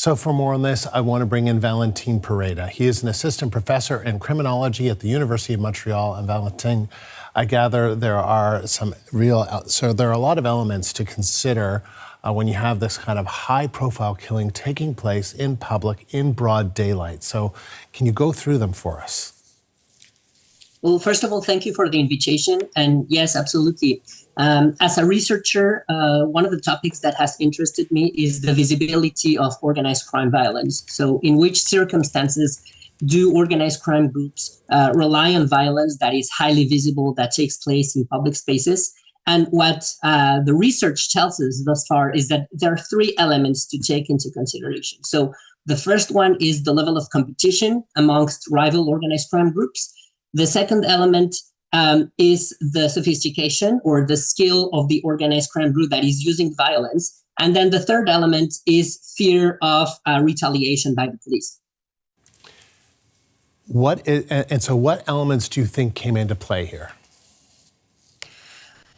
So for more on this, I want to bring in Valentin Pereda. He is an assistant professor in criminology at the University of Montreal. And Valentin, I gather there are there are a lot of elements to consider when you have this kind of high-profile killing taking place in public, in broad daylight. So can you go through them for us? Well, first of all, thank you for the invitation. And yes, absolutely. As a researcher, one of the topics that has interested me is the visibility of organized crime violence. So in which circumstances do organized crime groups rely on violence that is highly visible, that takes place in public spaces? And what the research tells us thus far is that there are three elements to take into consideration. So the first one is the level of competition amongst rival organized crime groups. The second element is the sophistication or the skill of the organized crime group that is using violence. And then the third element is fear of retaliation by the police. So what elements do you think came into play here?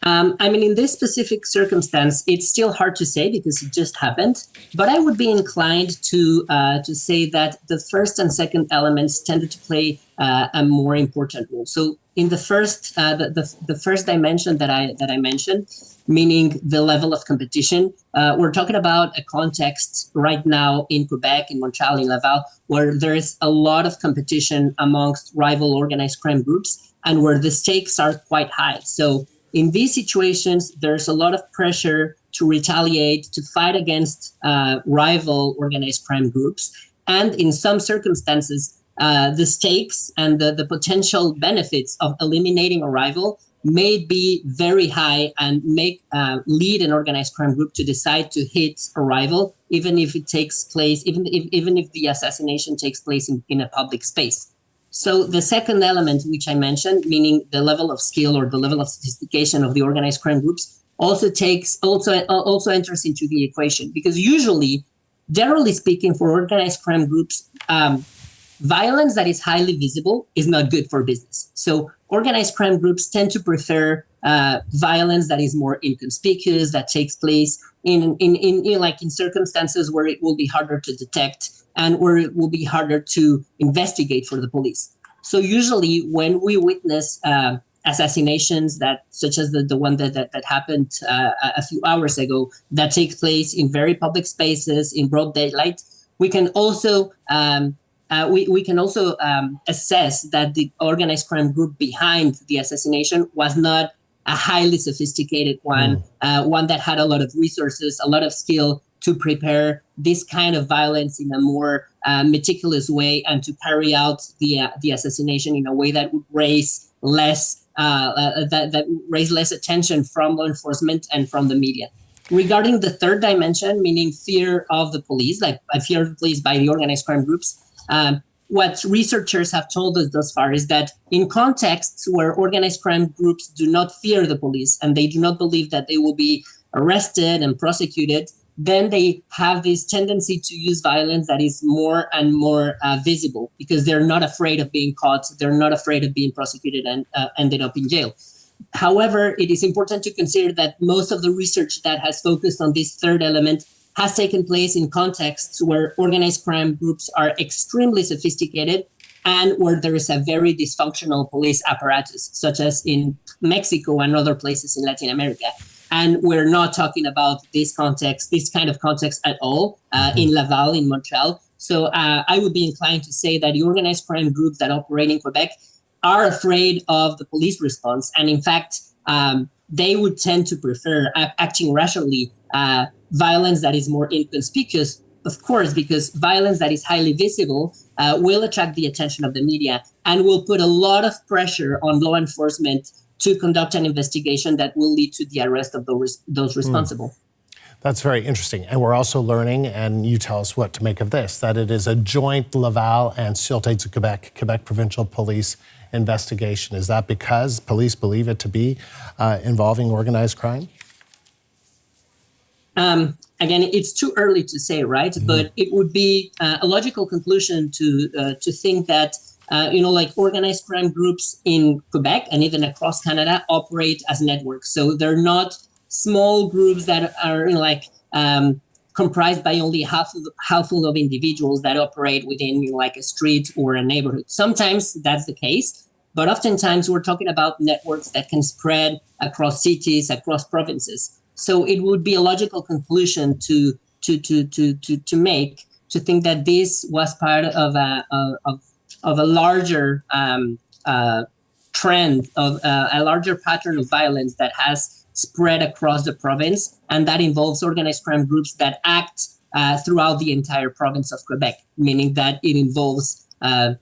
In this specific circumstance, it's still hard to say because it just happened. But I would be inclined to say that the first and second elements tended to play a more important role. So in the first, the first dimension that I mentioned, meaning the level of competition, we're talking about a context right now in Quebec, in Montreal, in Laval, where there is a lot of competition amongst rival organized crime groups and where the stakes are quite high. So in these situations, there's a lot of pressure to retaliate, to fight against rival organized crime groups. And in some circumstances, the stakes and the potential benefits of eliminating a rival may be very high and lead an organized crime group to decide to hit a rival, even if it takes place, even if the assassination takes place in a public space. So the second element, which I mentioned, meaning the level of skill or the level of sophistication of the organized crime groups, also enters into the equation, because usually, generally speaking, for organized crime groups, violence that is highly visible is not good for business. So organized crime groups tend to prefer violence that is more inconspicuous, that takes place in circumstances where it will be harder to detect and where it will be harder to investigate for the police. So usually when we witness assassinations such as the one that happened a few hours ago, that take place in very public spaces in broad daylight, we can also assess that the organized crime group behind the assassination was not a highly sophisticated one, one that had a lot of resources, a lot of skill to prepare this kind of violence in a more meticulous way and to carry out the assassination in a way that would raise less attention from law enforcement and from the media. Regarding the third dimension, meaning fear of the police, like fear of the police by the organized crime groups, what researchers have told us thus far is that in contexts where organized crime groups do not fear the police and they do not believe that they will be arrested and prosecuted, then they have this tendency to use violence that is more and more visible because they're not afraid of being caught, they're not afraid of being prosecuted and ended up in jail. However, it is important to consider that most of the research that has focused on this third element has taken place in contexts where organized crime groups are extremely sophisticated and where there is a very dysfunctional police apparatus, such as in Mexico and other places in Latin America. And we're not talking about this kind of context at all in Laval, in Montreal. So I would be inclined to say that the organized crime groups that operate in Quebec are afraid of the police response. And in fact, they would tend to prefer acting rationally, violence that is more inconspicuous, of course, because violence that is highly visible will attract the attention of the media and will put a lot of pressure on law enforcement to conduct an investigation that will lead to the arrest of those responsible. That's very interesting. And we're also learning, and you tell us what to make of this, that it is a joint Laval and Sûreté du Quebec Provincial Police investigation. Is that because police believe it to be involving organized crime? Again, it's too early to say, right? But it would be a logical conclusion to think that organized crime groups in Quebec and even across Canada operate as networks. So they're not small groups that are comprised by only handful of individuals that operate within like a street or a neighborhood. Sometimes that's the case, but oftentimes we're talking about networks that can spread across cities, across provinces. So it would be a logical conclusion to make, to think that this was part of a larger trend, of a larger pattern of violence that has spread across the province, and that involves organized crime groups that act throughout the entire province of Quebec, meaning that it involves an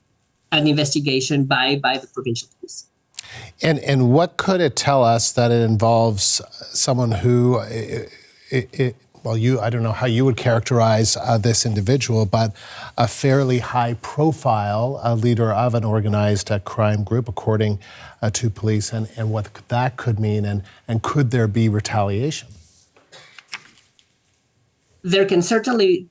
investigation by the provincial police. And what could it tell us that it involves someone who, I don't know how you would characterize this individual, but a fairly high-profile leader of an organized crime group, according to police, and what that could mean, and could there be retaliation? There can certainly,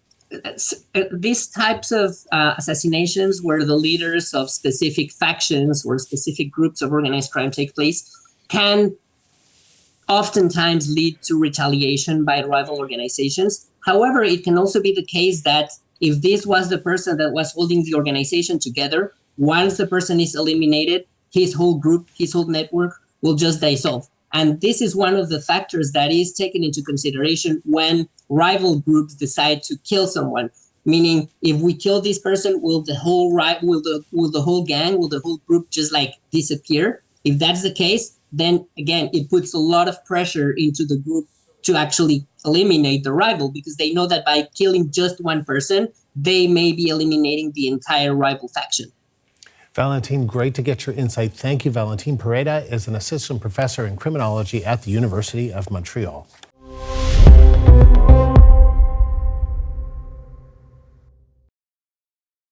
these types of assassinations where the leaders of specific factions or specific groups of organized crime take place can oftentimes lead to retaliation by rival organizations. However, it can also be the case that if this was the person that was holding the organization together, once the person is eliminated, his whole group, his whole network will just dissolve. And this is one of the factors that is taken into consideration when rival groups decide to kill someone. Meaning, if we kill this person, will the whole gang, will the whole group just like disappear? If that's the case, then again, it puts a lot of pressure into the group to actually eliminate the rival, because they know that by killing just one person, they may be eliminating the entire rival faction. Valentin, great to get your insight. Thank you. Valentin Pereda is an assistant professor in criminology at the University of Montreal.